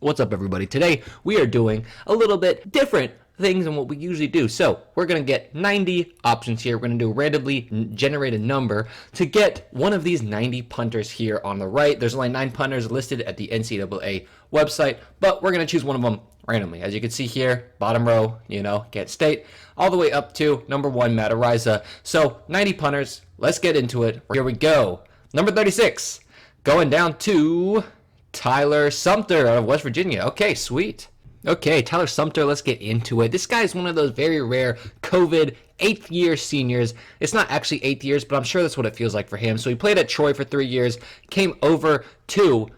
What's up, everybody? Today we are doing a little bit different things than what we usually do. So we're going to get 90 options here. We're going to do randomly generate a number to get one of these 90 punters here on the right. There's only 9 punters listed at the NCAA website, but we're going to choose one of them randomly. As you can see here, bottom row, Kent State, all the way up to number 1, Matt Ariza. So 90 punters. Let's get into it. Here we go. Number 36, going down to Tyler Sumpter out of West Virginia. Okay, sweet. Okay, Tyler Sumpter, let's get into it. This guy is one of those very rare COVID 8th year seniors. It's not actually 8 years, but I'm sure that's what it feels like for him. So he played at Troy for 3 years, came over to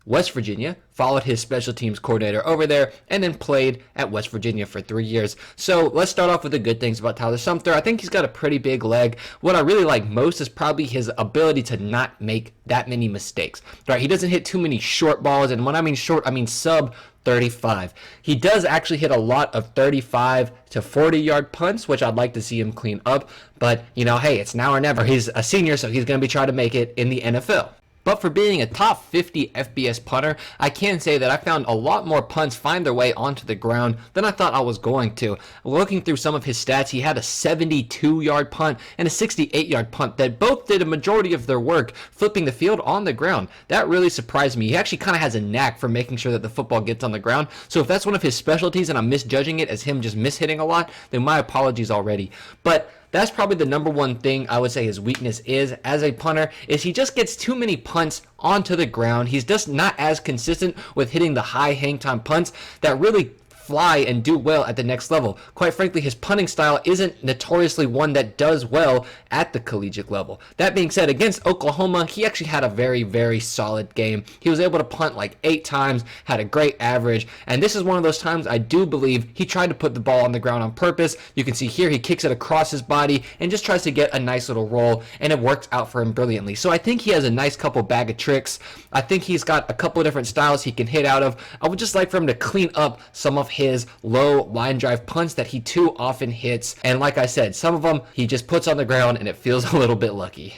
West Virginia, followed his special teams coordinator over there, and then played at West Virginia for 3 years. So let's start off with the good things about Tyler Sumpter. I think he's got a pretty big leg. What I really like most is probably his ability to not make that many mistakes. Right? He doesn't hit too many short balls, and when I mean short, I mean sub 35. He does actually hit a lot of 35 to 40-yard punts, which I'd like to see him clean up. But, hey, it's now or never. He's a senior, so he's going to be trying to make it in the NFL. But for being a top 50 FBS punter, I can say that I found a lot more punts find their way onto the ground than I thought I was going to. Looking through some of his stats, he had a 72-yard punt and a 68-yard punt that both did a majority of their work flipping the field on the ground. That really surprised me. He actually kind of has a knack for making sure that the football gets on the ground. So if that's one of his specialties and I'm misjudging it as him just mishitting a lot, then my apologies already. But that's probably the number one thing I would say his weakness is as a punter, is he just gets too many punts onto the ground. He's just not as consistent with hitting the high hang time punts that really fly and do well at the next level. Quite frankly, his punting style isn't notoriously one that does well at the collegiate level. That being said, against Oklahoma, he actually had a very, very solid game. He was able to punt like 8 times, had a great average, and this is one of those times I do believe he tried to put the ball on the ground on purpose. You can see here he kicks it across his body and just tries to get a nice little roll, and it worked out for him brilliantly. So I think he has a nice couple bag of tricks. I think he's got a couple of different styles he can hit out of. I would just like for him to clean up some of his low line drive punts that he too often hits, and like I said, some of them he just puts on the ground and it feels a little bit lucky.